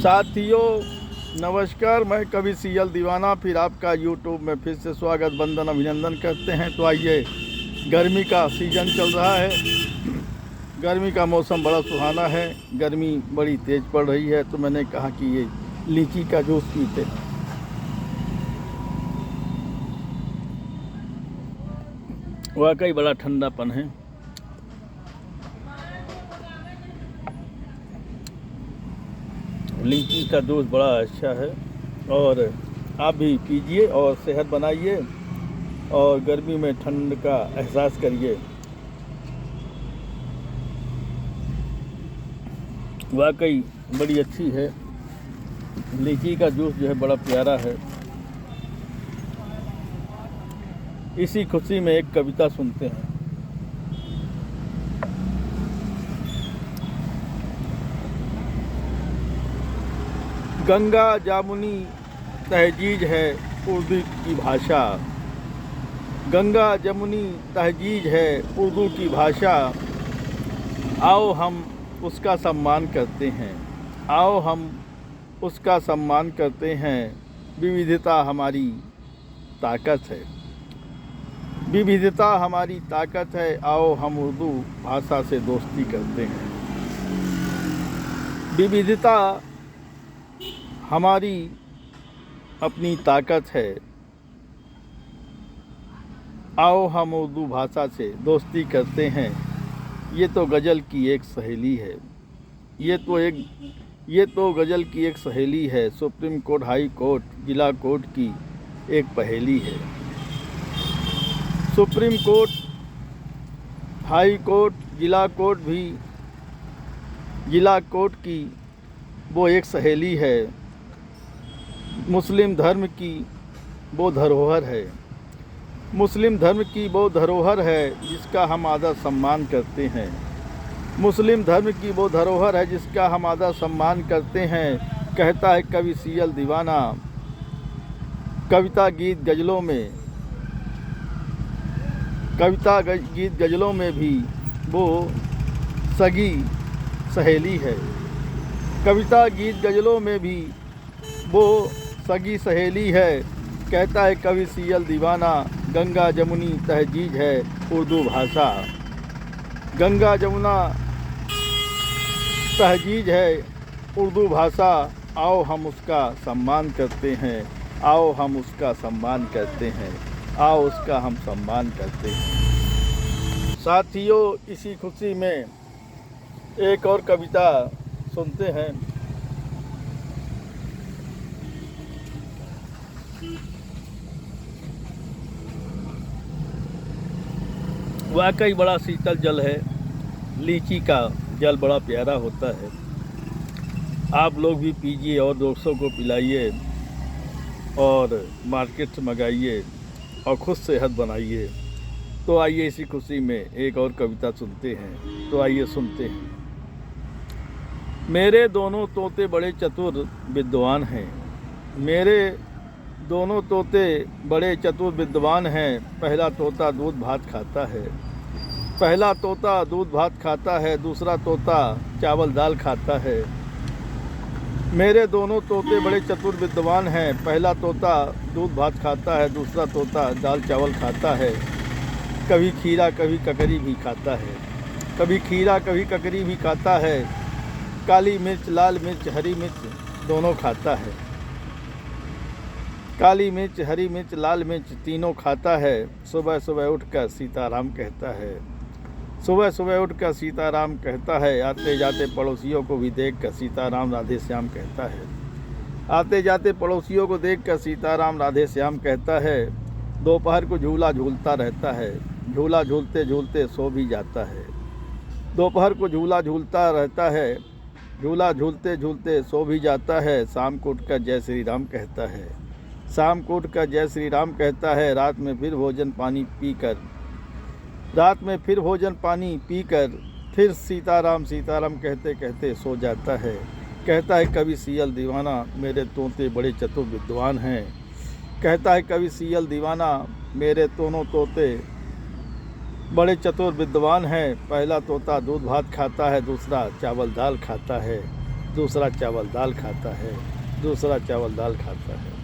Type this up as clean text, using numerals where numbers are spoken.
साथियों नमस्कार, मैं कवि सीएल दीवाना फिर आपका यूट्यूब में फिर से स्वागत वंदन अभिनंदन करते हैं। तो आइए, गर्मी का सीज़न चल रहा है, गर्मी का मौसम बड़ा सुहाना है, गर्मी बड़ी तेज़ पड़ रही है, तो मैंने कहा कि ये लीची का जूस पीते हैं। वाकई बड़ा ठंडापन है। लीची का जूस बड़ा अच्छा है और आप भी पीजिए और सेहत बनाइए और गर्मी में ठंड का एहसास करिए। वाकई बड़ी अच्छी है। लीची का जूस जो है बड़ा प्यारा है। इसी खुशी में एक कविता सुनते हैं। गंगा जामुनी तहजीज है उर्दू की भाषा, गंगा जमुनी तहजीज है उर्दू की भाषा। आओ हम उसका सम्मान करते हैं, आओ हम उसका सम्मान करते हैं। विविधता हमारी ताकत है, विविधता हमारी ताकत है। आओ हम उर्दू भाषा से दोस्ती करते हैं। विविधता हमारी अपनी ताकत है। आओ हम उर्दू भाषा से दोस्ती करते हैं। ये तो गज़ल की एक सहेली है, ये तो गज़ल की एक सहेली है। सुप्रीम कोर्ट, हाई कोर्ट, जिला कोर्ट की एक पहेली है। सुप्रीम कोर्ट, हाई कोर्ट, जिला कोर्ट की वो एक सहेली है। मुस्लिम धर्म की वो धरोहर है, मुस्लिम धर्म की वो धरोहर है जिसका हम आदर सम्मान करते हैं। मुस्लिम धर्म की वो धरोहर है जिसका हम आदर सम्मान करते हैं। कहता है कवि सीएल दीवाना कविता गीत गज़लों में भी वो सगी सहेली है। कविता गीत गज़लों में भी वो सगी सहेली है। कहता है कवि सीएल दीवाना गंगा जमुनी तहजीज है उर्दू भाषा, गंगा जमुना तहजीज है उर्दू भाषा। आओ हम उसका सम्मान करते हैं, आओ हम उसका सम्मान करते हैं, आओ उसका हम सम्मान करते हैं। साथियों, इसी खुशी में एक और कविता सुनते हैं। वाकई बड़ा शीतल जल है। लीची का जल बड़ा प्यारा होता है। आप लोग भी पीजिए और दोस्तों को पिलाइए और मार्केट से मंगाइए और खुद सेहत बनाइए। तो आइए, इसी खुशी में एक और कविता सुनते हैं। तो आइए सुनते हैं। मेरे दोनों तोते बड़े चतुर विद्वान हैं, मेरे दोनों तोते बड़े चतुर विद्वान हैं। पहला तोता दूध भात खाता है, पहला तोता दूध भात खाता है, दूसरा तोता चावल दाल खाता है। मेरे दोनों तोते बड़े चतुर विद्वान हैं। पहला तोता दूध भात खाता है, दूसरा तोता दाल चावल खाता है। कभी खीरा कभी ककड़ी भी खाता है, कभी खीरा कभी ककड़ी भी खाता है। काली मिर्च, लाल मिर्च, हरी मिर्च दोनों खाता है, काली मिर्च, हरी मिर्च, लाल मिर्च तीनों खाता है। सुबह सुबह उठकर सीताराम कहता है, सुबह सुबह उठकर सीताराम कहता है। आते जाते पड़ोसियों को भी देखकर सीताराम राधे श्याम कहता है, आते जाते पड़ोसियों को देखकर सीताराम राधे श्याम कहता है। दोपहर को झूला झूलता रहता है, झूला झूलते झूलते सो भी जाता है। दोपहर को झूला झूलता रहता है, झूला झूलते झूलते सो भी जाता है। शाम को उठकर जय श्री राम कहता है, शाम को उठकर जय श्री राम कहता है। रात में फिर भोजन पानी पीकर फिर सीताराम सीताराम कहते कहते सो जाता है। कहता है कवि सीएल दीवाना मेरे तोते बड़े चतुर विद्वान हैं। कहता है कवि सीएल दीवाना मेरे दोनों तोते बड़े चतुर विद्वान हैं। पहला तोता दूध भात खाता है, दूसरा चावल दाल खाता है। दूसरा चावल दाल खाता है, दूसरा चावल दाल खाता है।